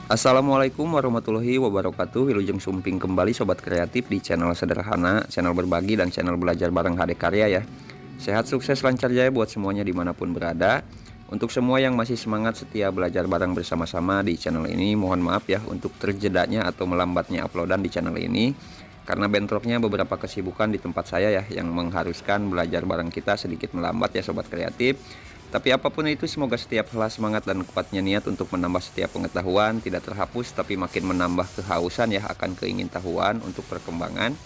Assalamualaikum warahmatullahi wabarakatuh. Wilujeng Sumping kembali Sobat Kreatif di channel sederhana, channel berbagi dan channel belajar bareng HD Karya ya. Sehat, sukses, lancar jaya buat semuanya dimanapun berada. Untuk semua yang masih semangat setia belajar bareng bersama-sama di channel ini, mohon maaf ya untuk terjedanya atau melambatnya uploadan di channel ini, karena bentroknya beberapa kesibukan di tempat saya ya, yang mengharuskan belajar bareng kita sedikit melambat ya Sobat Kreatif. Tapi apapun itu, semoga setiap helah semangat dan kuatnya niat untuk menambah setiap pengetahuan tidak terhapus, tapi makin menambah kehausan ya akan keingintahuan untuk perkembangan.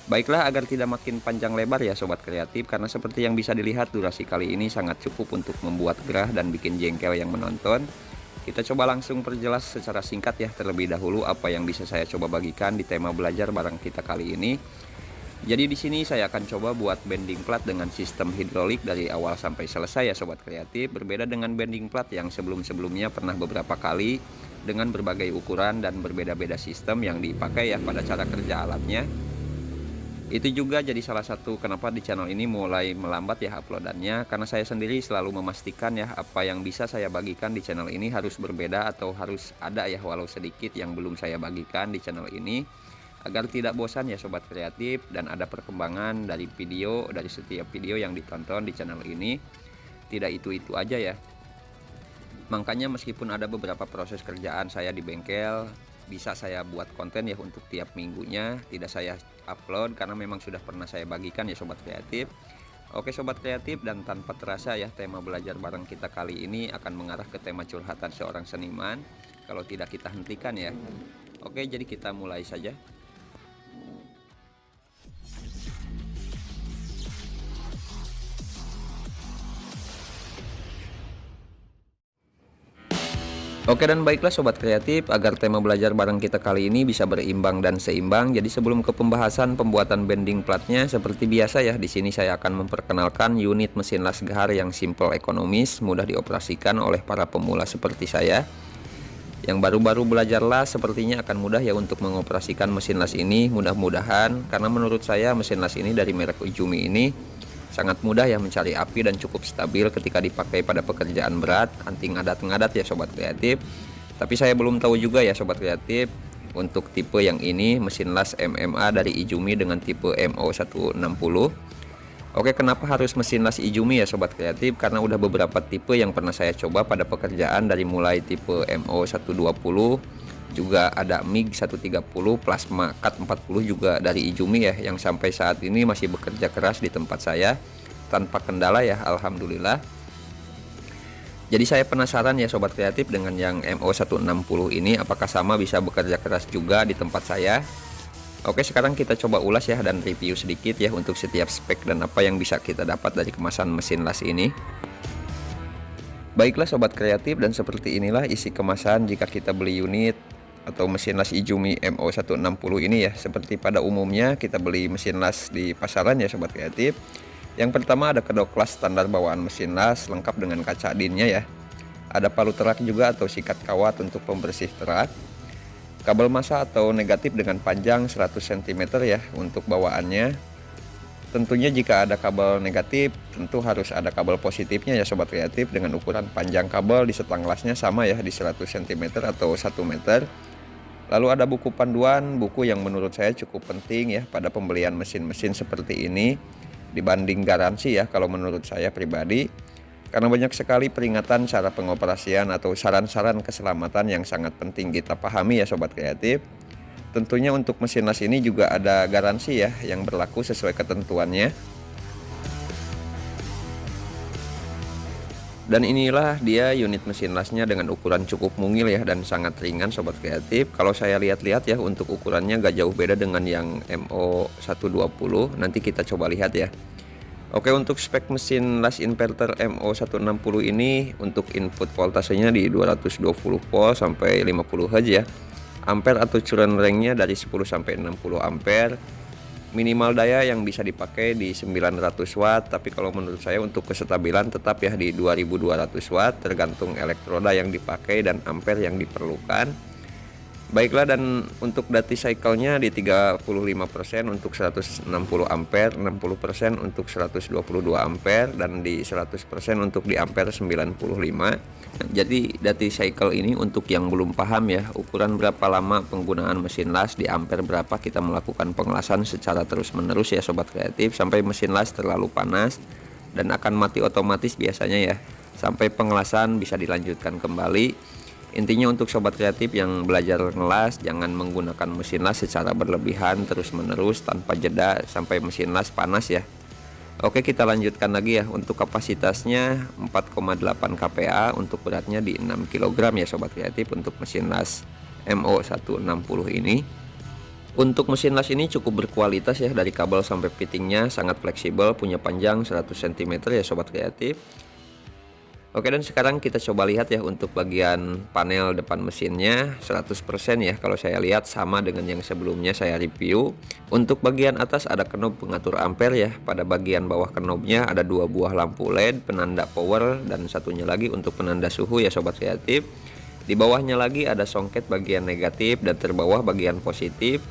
Baiklah, agar tidak makin panjang lebar ya Sobat Kreatif, karena seperti yang bisa dilihat durasi kali ini sangat cukup untuk membuat gerah dan bikin jengkel yang menonton. Kita coba langsung perjelas secara singkat ya terlebih dahulu apa yang bisa saya coba bagikan di tema belajar bareng kita kali ini. Jadi di sini saya akan coba buat bending plat dengan sistem hidrolik dari awal sampai selesai ya Sobat Kreatif. Berbeda dengan bending plat yang sebelum-sebelumnya pernah beberapa kali dengan berbagai ukuran dan berbeda-beda sistem yang dipakai ya pada cara kerja alatnya. Itu juga jadi salah satu kenapa di channel ini mulai melambat ya uploadannya, karena saya sendiri selalu memastikan ya apa yang bisa saya bagikan di channel ini harus berbeda atau harus ada ya walau sedikit yang belum saya bagikan di channel ini, agar tidak bosan ya Sobat Kreatif dan ada perkembangan dari setiap video yang ditonton di channel ini. Tidak itu aja ya. Makanya meskipun ada beberapa proses kerjaan saya di bengkel, bisa saya buat konten ya untuk tiap minggunya, tidak saya upload karena memang sudah pernah saya bagikan ya Sobat Kreatif. Oke Sobat Kreatif, dan tanpa terasa ya tema belajar bareng kita kali ini akan mengarah ke tema curhatan seorang seniman. Kalau tidak kita hentikan ya. Oke, jadi kita mulai saja. Oke, dan baiklah Sobat Kreatif, agar tema belajar bareng kita kali ini bisa berimbang dan seimbang. Jadi sebelum ke pembahasan pembuatan bending platnya, seperti biasa ya, di sini saya akan memperkenalkan unit mesin las gahar yang simple, ekonomis, mudah dioperasikan oleh para pemula seperti saya. Yang baru-baru belajar las sepertinya akan mudah ya untuk mengoperasikan mesin las ini, mudah-mudahan, karena menurut saya mesin las ini dari merek Izumi ini sangat mudah ya mencari api dan cukup stabil ketika dipakai pada pekerjaan berat, anti ngadat-ngadat ya Sobat Kreatif. Tapi saya belum tahu juga ya Sobat Kreatif untuk tipe yang ini, mesin las MMA dari Izumi dengan tipe MO160. Oke, kenapa harus mesin las Izumi ya Sobat Kreatif? Karena udah beberapa tipe yang pernah saya coba pada pekerjaan, dari mulai tipe MO120, juga ada MIG 130, plasma cut 40 juga dari Izumi ya, yang sampai saat ini masih bekerja keras di tempat saya tanpa kendala ya, alhamdulillah. Jadi saya penasaran ya Sobat Kreatif dengan yang MO160 ini, apakah sama bisa bekerja keras juga di tempat saya. Oke, sekarang kita coba ulas ya dan review sedikit ya untuk setiap spek dan apa yang bisa kita dapat dari kemasan mesin las ini. Baiklah Sobat Kreatif, dan seperti inilah isi kemasan jika kita beli unit atau mesin las Izumi MO160 ini ya. Seperti pada umumnya kita beli mesin las di pasaran ya Sobat Kreatif. Yang pertama ada kedok las standar bawaan mesin las lengkap dengan kaca adinnya ya. Ada palu terak juga atau sikat kawat untuk pembersih terak. Kabel massa atau negatif dengan panjang 100 cm ya untuk bawaannya. Tentunya jika ada kabel negatif, tentu harus ada kabel positifnya ya Sobat Kreatif, dengan ukuran panjang kabel di setang lasnya sama ya di 100 cm atau 1 meter. Lalu ada buku panduan, buku yang menurut saya cukup penting ya pada pembelian mesin-mesin seperti ini dibanding garansi ya kalau menurut saya pribadi, karena banyak sekali peringatan cara pengoperasian atau saran-saran keselamatan yang sangat penting kita pahami ya Sobat Kreatif. Tentunya untuk mesin las ini juga ada garansi ya yang berlaku sesuai ketentuannya. Dan inilah dia unit mesin lasnya dengan ukuran cukup mungil ya dan sangat ringan Sobat Kreatif. Kalau saya lihat-lihat ya untuk ukurannya gak jauh beda dengan yang MO120. Nanti kita coba lihat ya. Oke, untuk spek mesin las inverter MO160 ini untuk input voltasenya di 220 volt sampai 50 Hz ya. Ampere atau current range-nya dari 10 sampai 60 ampere. Minimal daya yang bisa dipakai di 900 watt, tapi kalau menurut saya untuk kestabilan tetap ya di 2200 watt, tergantung elektroda yang dipakai dan ampere yang diperlukan. Baiklah, dan untuk dati cycle-nya di 35% untuk 160 ampere, 60% untuk 122 ampere, dan di 100% untuk di ampere 95. Jadi dati cycle ini untuk yang belum paham ya, ukuran berapa lama penggunaan mesin las, di ampere berapa kita melakukan pengelasan secara terus-menerus ya sobat kreatif, sampai mesin las terlalu panas dan akan mati otomatis biasanya ya, sampai pengelasan bisa dilanjutkan kembali. Intinya untuk sobat kreatif yang belajar ngelas, jangan menggunakan mesin las secara berlebihan terus-menerus tanpa jeda sampai mesin las panas ya. Oke, kita lanjutkan lagi ya. Untuk kapasitasnya 4,8 kPa, untuk beratnya di 6 kg ya sobat kreatif untuk mesin las MO160 ini. Untuk mesin las ini cukup berkualitas ya, dari kabel sampai fittingnya sangat fleksibel, punya panjang 100 cm ya sobat kreatif. Oke, dan sekarang kita coba lihat ya untuk bagian panel depan mesinnya 100% ya. Kalau saya lihat sama dengan yang sebelumnya saya review. Untuk bagian atas ada knob pengatur ampere ya. Pada bagian bawah knobnya ada 2 buah lampu LED penanda power dan satunya lagi untuk penanda suhu ya sobat kreatif. Di bawahnya lagi ada songket bagian negatif dan terbawah bagian positif.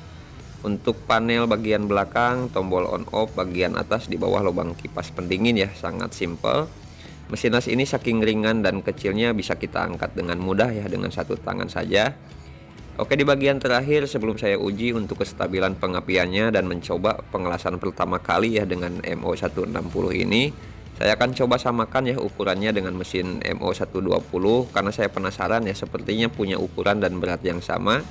Untuk panel bagian belakang, tombol on off bagian atas di bawah lubang kipas pendingin ya, sangat simple. Mesin las ini saking ringan dan kecilnya bisa kita angkat dengan mudah ya, dengan satu tangan saja. Oke, di bagian terakhir sebelum saya uji untuk kestabilan pengapiannya dan mencoba pengelasan pertama kali ya dengan MO160 ini, saya akan coba samakan ya ukurannya dengan mesin MO120 karena saya penasaran ya, sepertinya punya ukuran dan berat yang sama.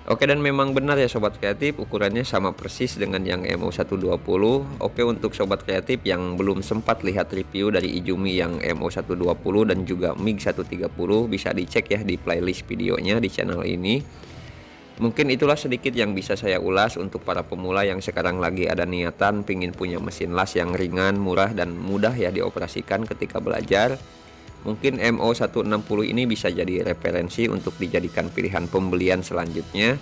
Oke, dan memang benar ya sobat kreatif, ukurannya sama persis dengan yang MO120. Oke, untuk sobat kreatif yang belum sempat lihat review dari Izumi yang MO120 dan juga MiG130, bisa dicek ya di playlist videonya di channel ini. Mungkin itulah sedikit yang bisa saya ulas untuk para pemula yang sekarang lagi ada niatan pingin punya mesin las yang ringan, murah, dan mudah ya dioperasikan ketika belajar. Mungkin MO160 ini bisa jadi referensi untuk dijadikan pilihan pembelian selanjutnya.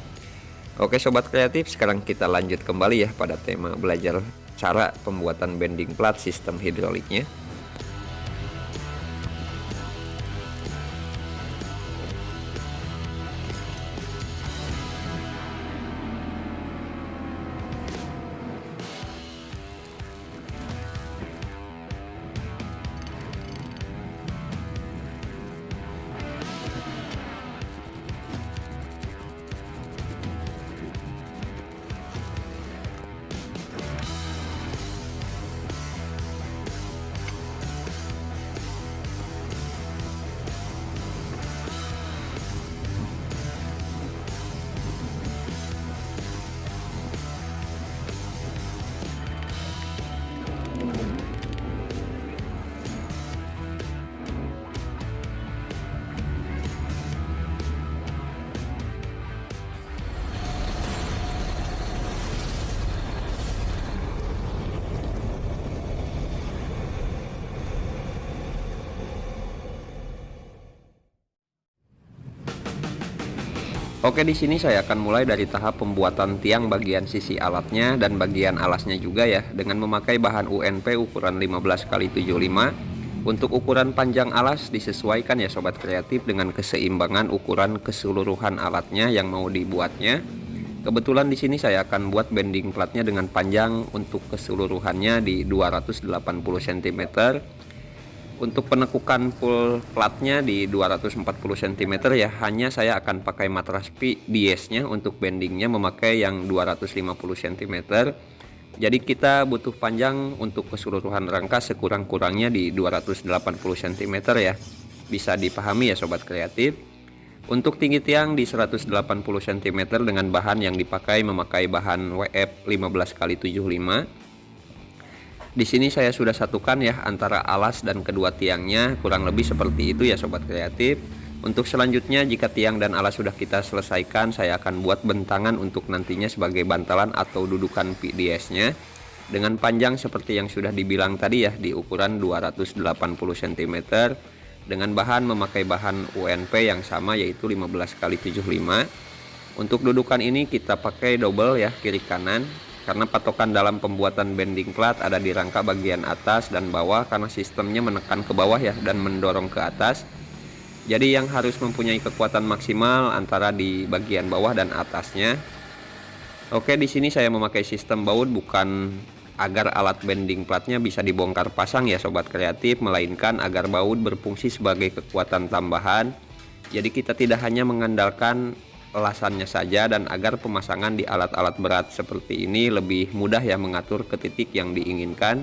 Oke sobat kreatif, sekarang kita lanjut kembali ya pada tema belajar cara pembuatan bending plat sistem hidroliknya. Oke, di sini saya akan mulai dari tahap pembuatan tiang bagian sisi alatnya dan bagian alasnya juga ya, dengan memakai bahan UNP ukuran 15x75. Untuk ukuran panjang alas disesuaikan ya sobat kreatif dengan keseimbangan ukuran keseluruhan alatnya yang mau dibuatnya. Kebetulan di sini saya akan buat bending platnya dengan panjang untuk keseluruhannya di 280 cm. Untuk penekukan full platnya di 240 cm ya, hanya saya akan pakai matras biasnya. Untuk bendingnya memakai yang 250 cm. Jadi kita butuh panjang untuk keseluruhan rangka sekurang-kurangnya di 280 cm ya. Bisa dipahami ya sobat kreatif. Untuk tinggi tiang di 180 cm dengan bahan yang dipakai memakai bahan WF 15x75. Di sini saya sudah satukan ya antara alas dan kedua tiangnya, kurang lebih seperti itu ya sobat kreatif. Untuk selanjutnya, jika tiang dan alas sudah kita selesaikan, saya akan buat bentangan untuk nantinya sebagai bantalan atau dudukan PDS-nya dengan panjang seperti yang sudah dibilang tadi ya, di ukuran 280 cm dengan bahan memakai bahan UNP yang sama yaitu 15x75. Untuk dudukan ini kita pakai double ya, kiri kanan. karena patokan dalam pembuatan bending plat ada di rangka bagian atas dan bawah, karena sistemnya menekan ke bawah ya dan mendorong ke atas. Jadi yang harus mempunyai kekuatan maksimal antara di bagian bawah dan atasnya. Oke, di sini saya memakai sistem baut bukan agar alat bending platnya bisa dibongkar pasang ya sobat kreatif, melainkan agar baut berfungsi sebagai kekuatan tambahan. Jadi kita tidak hanya mengandalkan elasannya saja, dan agar pemasangan di alat-alat berat seperti ini lebih mudah ya mengatur ke titik yang diinginkan.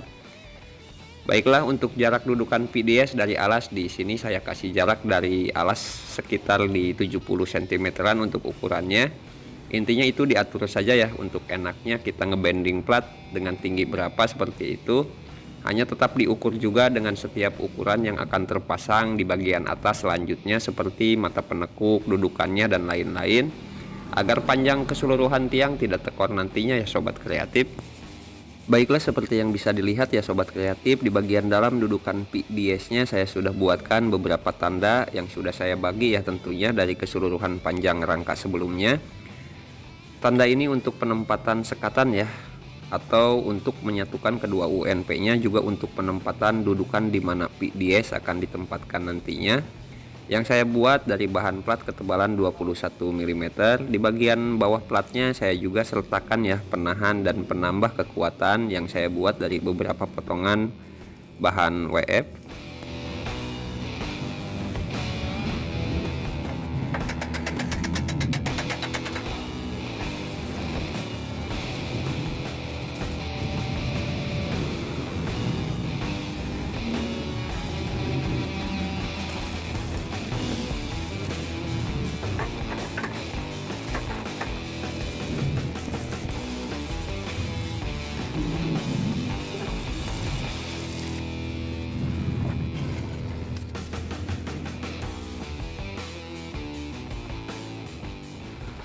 Baiklah, untuk jarak dudukan PDS dari alas, di sini saya kasih jarak dari alas sekitar di 70 cm untuk ukurannya. Intinya itu diatur saja ya, untuk enaknya kita ngebending plat dengan tinggi berapa seperti itu. Hanya tetap diukur juga dengan setiap ukuran yang akan terpasang di bagian atas selanjutnya, seperti mata penekuk, dudukannya dan lain-lain, agar panjang keseluruhan tiang tidak tekor nantinya ya sobat kreatif. Baiklah, seperti yang bisa dilihat ya sobat kreatif, di bagian dalam dudukan PDS-nya saya sudah buatkan beberapa tanda yang sudah saya bagi ya tentunya dari keseluruhan panjang rangka sebelumnya. Tanda ini untuk penempatan sekatan ya, atau untuk menyatukan kedua UNP-nya, juga untuk penempatan dudukan di mana PDS akan ditempatkan nantinya. Yang saya buat dari bahan plat ketebalan 21 mm. Di bagian bawah platnya saya juga sertakan ya penahan dan penambah kekuatan yang saya buat dari beberapa potongan bahan WF.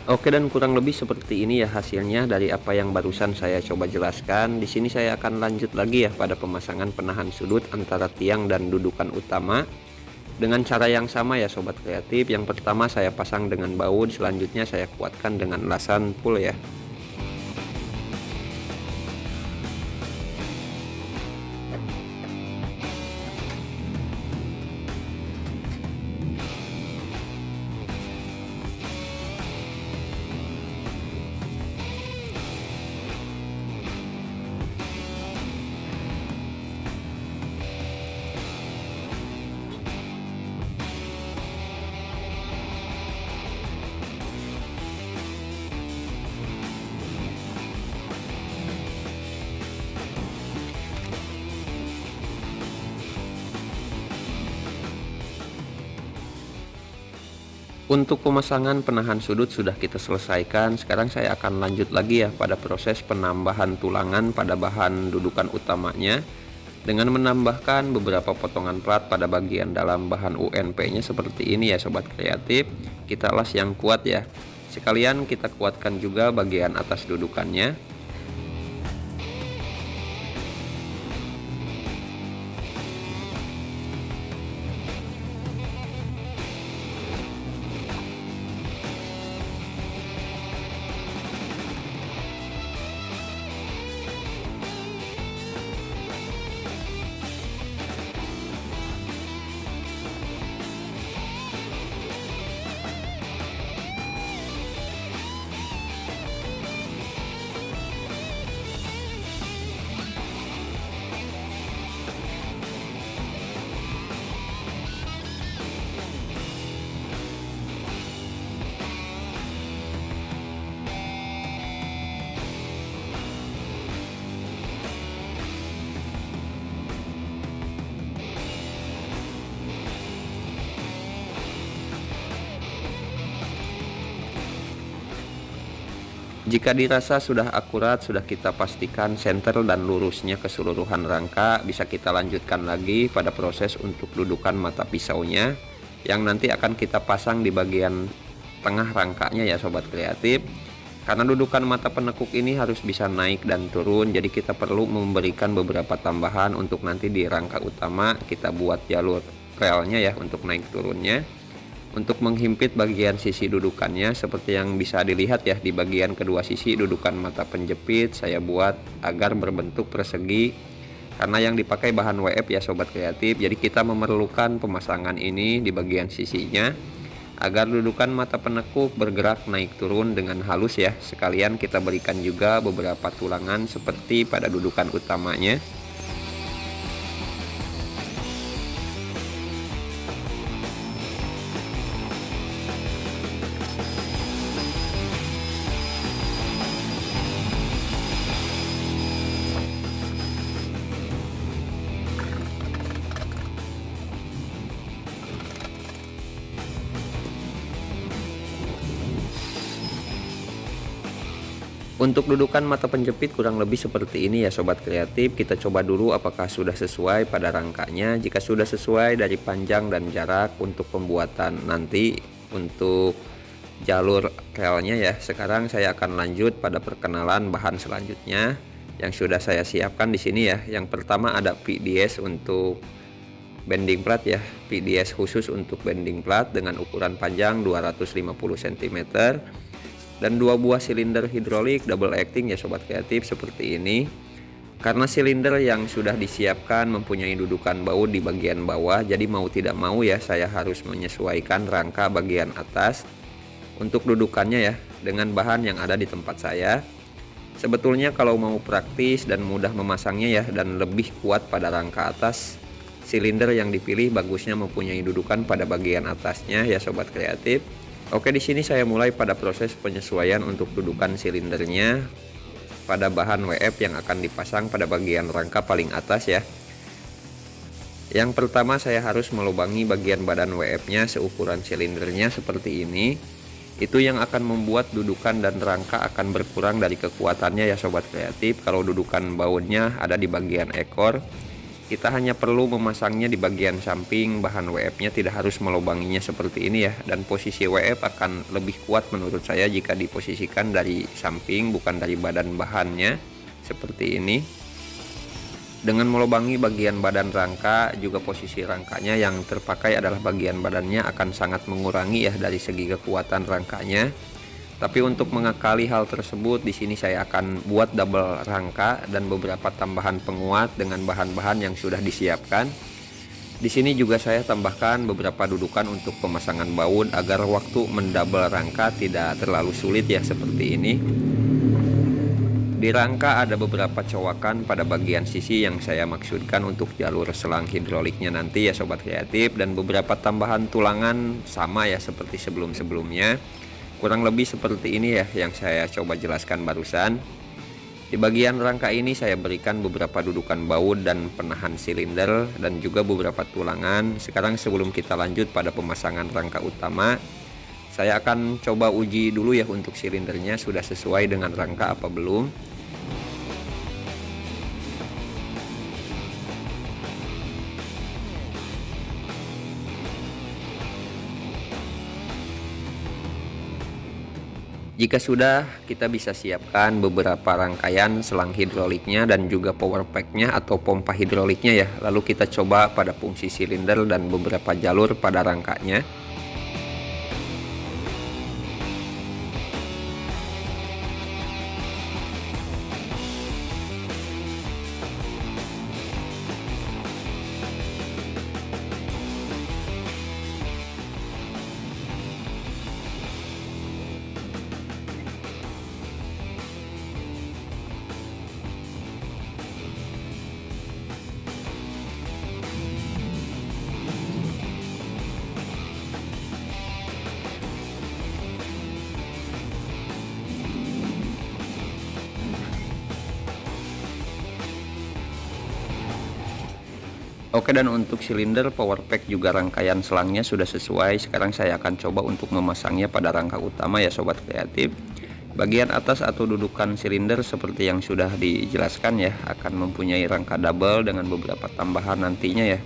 Oke, dan kurang lebih seperti ini ya hasilnya dari apa yang barusan saya coba jelaskan. Di sini saya akan lanjut lagi ya pada pemasangan penahan sudut antara tiang dan dudukan utama dengan cara yang sama ya sobat kreatif. Yang pertama saya pasang dengan baut, selanjutnya saya kuatkan dengan lasan full ya. Untuk pemasangan penahan sudut sudah kita selesaikan. Sekarang saya akan lanjut lagi ya pada proses penambahan tulangan pada bahan dudukan utamanya, dengan menambahkan beberapa potongan plat pada bagian dalam bahan UNP-nya seperti ini ya sobat kreatif. Kita las yang kuat ya. Sekalian kita kuatkan juga bagian atas dudukannya. Jika dirasa sudah akurat, sudah kita pastikan senter dan lurusnya keseluruhan rangka, bisa kita lanjutkan lagi pada proses untuk dudukan mata pisaunya yang nanti akan kita pasang di bagian tengah rangkanya ya sobat kreatif. Karena dudukan mata penekuk ini harus bisa naik dan turun, jadi kita perlu memberikan beberapa tambahan untuk nanti di rangka utama kita buat jalur relnya ya untuk naik turunnya. Untuk menghimpit bagian sisi dudukannya seperti yang bisa dilihat ya, di bagian kedua sisi dudukan mata penjepit saya buat agar berbentuk persegi karena yang dipakai bahan WF ya sobat kreatif. Jadi kita memerlukan pemasangan ini di bagian sisinya agar dudukan mata penekuk bergerak naik turun dengan halus ya. Sekalian kita berikan juga beberapa tulangan seperti pada dudukan utamanya. Untuk dudukan mata penjepit kurang lebih seperti ini ya sobat kreatif. Kita coba dulu apakah sudah sesuai pada rangkanya. Jika sudah sesuai dari panjang dan jarak untuk pembuatan nanti untuk jalur relnya ya. Sekarang saya akan lanjut pada perkenalan bahan selanjutnya yang sudah saya siapkan di sini ya. Yang pertama ada PDS untuk bending plat ya. PDS khusus untuk bending plat dengan ukuran panjang 250 cm. Dan 2 buah silinder hidrolik double acting ya sobat kreatif seperti ini. Karena silinder yang sudah disiapkan mempunyai dudukan baut di bagian bawah, jadi mau tidak mau ya saya harus menyesuaikan rangka bagian atas untuk dudukannya ya dengan bahan yang ada di tempat saya. Sebetulnya kalau mau praktis dan mudah memasangnya ya dan lebih kuat pada rangka atas, silinder yang dipilih bagusnya mempunyai dudukan pada bagian atasnya ya sobat kreatif. Oke, di sini saya mulai pada proses penyesuaian untuk dudukan silindernya pada bahan WF yang akan dipasang pada bagian rangka paling atas ya. Yang pertama saya harus melubangi bagian badan WF-nya seukuran silindernya seperti ini. Itu yang akan membuat dudukan dan rangka akan berkurang dari kekuatannya ya sobat kreatif. Kalau dudukan bautnya ada di bagian ekor, kita hanya perlu memasangnya di bagian samping bahan WF-nya, tidak harus melubanginya seperti ini ya. Dan posisi WF akan lebih kuat menurut saya jika diposisikan dari samping bukan dari badan bahannya seperti ini. Dengan melubangi bagian badan rangka, juga posisi rangkanya yang terpakai adalah bagian badannya akan sangat mengurangi ya dari segi kekuatan rangkanya. Tapi untuk mengakali hal tersebut, di sini saya akan buat double rangka dan beberapa tambahan penguat dengan bahan-bahan yang sudah disiapkan. Di sini juga saya tambahkan beberapa dudukan untuk pemasangan baut agar waktu mendouble rangka tidak terlalu sulit ya seperti ini. Di rangka ada beberapa cowakan pada bagian sisi yang saya maksudkan untuk jalur selang hidroliknya nanti ya sobat kreatif, dan beberapa tambahan tulangan sama ya seperti sebelum-sebelumnya. Kurang lebih seperti ini ya yang saya coba jelaskan barusan. Di bagian rangka ini saya berikan beberapa dudukan baut dan penahan silinder dan juga beberapa tulangan. Sekarang sebelum kita lanjut pada pemasangan rangka utama, saya akan coba uji dulu ya untuk silindernya sudah sesuai dengan rangka apa belum. Jika sudah, kita bisa siapkan beberapa rangkaian selang hidroliknya dan juga power packnya atau pompa hidroliknya ya. Lalu kita coba pada fungsi silinder dan beberapa jalur pada rangkanya. Oke, dan untuk silinder power pack juga rangkaian selangnya sudah sesuai. Sekarang saya akan coba untuk memasangnya pada rangka utama ya sobat kreatif. Bagian atas atau dudukan silinder seperti yang sudah dijelaskan ya, akan mempunyai rangka double dengan beberapa tambahan nantinya ya.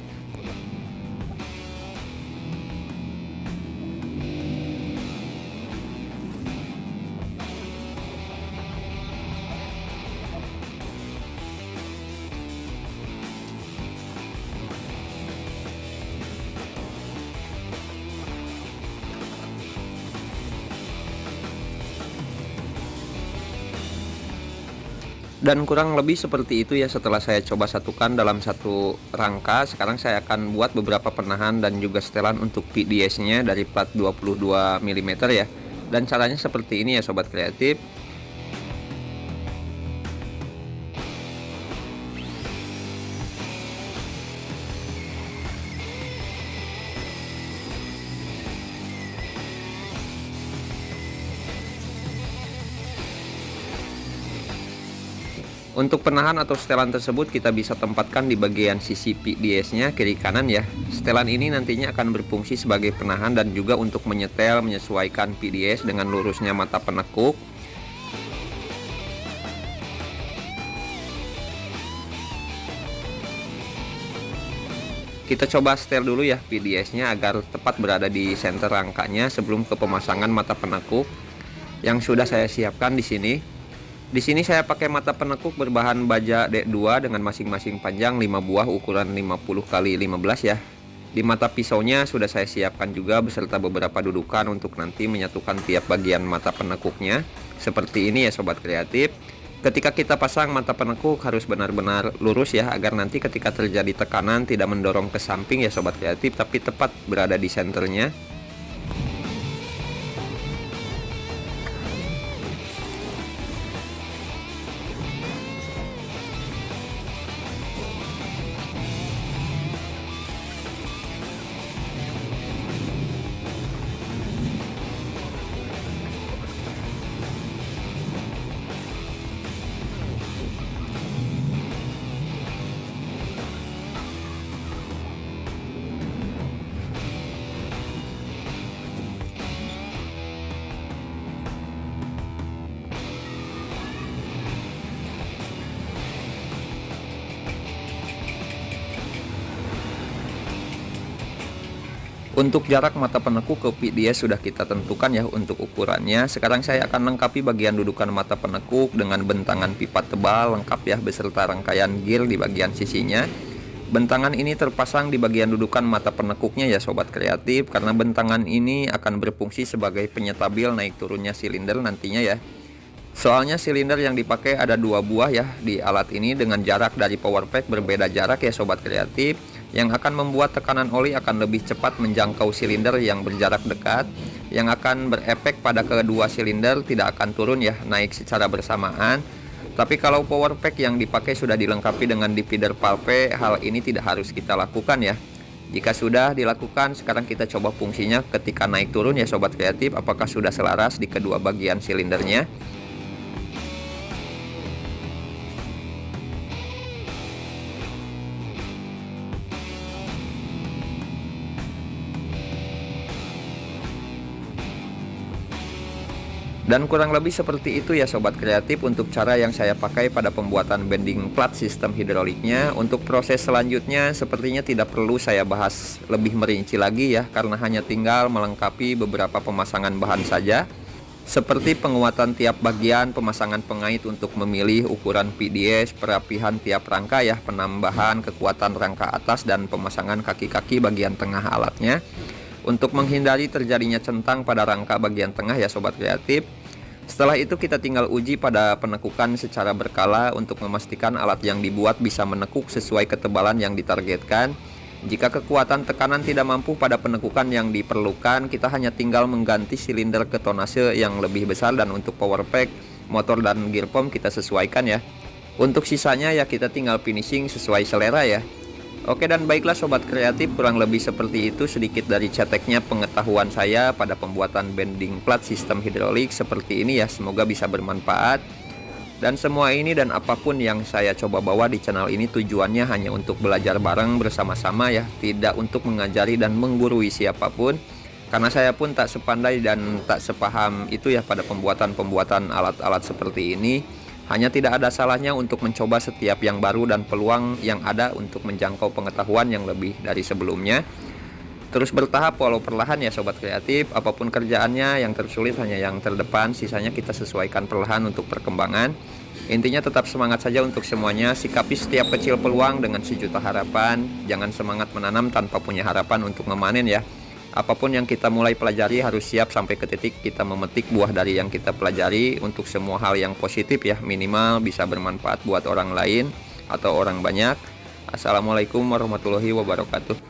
Dan kurang lebih seperti itu ya setelah saya coba satukan dalam satu rangka. Sekarang saya akan buat beberapa penahan dan juga setelan untuk PDS-nya dari plat 22 mm ya. Dan caranya seperti ini ya sobat kreatif. Untuk penahan atau setelan tersebut kita bisa tempatkan di bagian sisi PDS-nya kiri kanan ya. Setelan ini nantinya akan berfungsi sebagai penahan dan juga untuk menyetel menyesuaikan PDS dengan lurusnya mata penekuk. Kita coba setel dulu ya PDS-nya agar tepat berada di center rangkanya sebelum ke pemasangan mata penekuk yang sudah saya siapkan di sini. Di sini saya pakai mata penekuk berbahan baja D2 dengan masing-masing panjang 5 buah ukuran 50 x 15 ya. Di mata pisaunya sudah saya siapkan juga beserta beberapa dudukan untuk nanti menyatukan tiap bagian mata penekuknya. Seperti ini ya sobat kreatif. Ketika kita pasang mata penekuk harus benar-benar lurus ya agar nanti ketika terjadi tekanan tidak mendorong ke samping ya sobat kreatif, tapi tepat berada di senternya. Untuk jarak mata penekuk ke PDS sudah kita tentukan ya untuk ukurannya. Sekarang saya akan lengkapi bagian dudukan mata penekuk dengan bentangan pipa tebal lengkap ya beserta rangkaian gear di bagian sisinya. Bentangan ini terpasang di bagian dudukan mata penekuknya ya sobat kreatif, karena bentangan ini akan berfungsi sebagai penyetabil naik turunnya silinder nantinya ya. Soalnya silinder yang dipakai ada 2 buah ya di alat ini dengan jarak dari power pack berbeda jarak ya sobat kreatif, yang akan membuat tekanan oli akan lebih cepat menjangkau silinder yang berjarak dekat, yang akan berefek pada kedua silinder tidak akan turun ya naik secara bersamaan. Tapi kalau power pack yang dipakai sudah dilengkapi dengan divider valve, hal ini tidak harus kita lakukan ya. Jika sudah dilakukan, sekarang kita coba fungsinya ketika naik turun ya sobat kreatif, apakah sudah selaras di kedua bagian silindernya. Dan kurang lebih seperti itu ya sobat kreatif untuk cara yang saya pakai pada pembuatan bending plat sistem hidroliknya. Untuk proses selanjutnya sepertinya tidak perlu saya bahas lebih merinci lagi ya, karena hanya tinggal melengkapi beberapa pemasangan bahan saja, seperti penguatan tiap bagian, pemasangan pengait untuk memilih ukuran PDS, perapihan tiap rangka ya, penambahan kekuatan rangka atas, dan pemasangan kaki-kaki bagian tengah alatnya untuk menghindari terjadinya centang pada rangka bagian tengah ya sobat kreatif. Setelah itu kita tinggal uji pada penekukan secara berkala untuk memastikan alat yang dibuat bisa menekuk sesuai ketebalan yang ditargetkan. Jika kekuatan tekanan tidak mampu pada penekukan yang diperlukan, kita hanya tinggal mengganti silinder ke tonase yang lebih besar, dan untuk power pack, motor, dan gear pump kita sesuaikan ya. Untuk sisanya ya kita tinggal finishing sesuai selera ya. Oke, dan baiklah sobat kreatif, kurang lebih seperti itu sedikit dari ceteknya pengetahuan saya pada pembuatan bending plat sistem hidrolik seperti ini ya. Semoga bisa bermanfaat. Dan semua ini dan apapun yang saya coba bawa di channel ini tujuannya hanya untuk belajar bareng bersama-sama ya, tidak untuk mengajari dan menggurui siapapun, karena saya pun tak sepandai dan tak sepaham itu ya pada pembuatan alat-alat seperti ini. Hanya tidak ada salahnya untuk mencoba setiap yang baru dan peluang yang ada untuk menjangkau pengetahuan yang lebih dari sebelumnya. Terus bertahap walau perlahan ya sobat kreatif, apapun kerjaannya, yang tersulit hanya yang terdepan, sisanya kita sesuaikan perlahan untuk perkembangan. Intinya tetap semangat saja untuk semuanya, sikapi setiap kecil peluang dengan sejuta harapan, jangan semangat menanam tanpa punya harapan untuk memanen ya. Apapun yang kita mulai pelajari harus siap sampai ke titik kita memetik buah dari yang kita pelajari untuk semua hal yang positif ya, minimal bisa bermanfaat buat orang lain atau orang banyak. Assalamualaikum warahmatullahi wabarakatuh.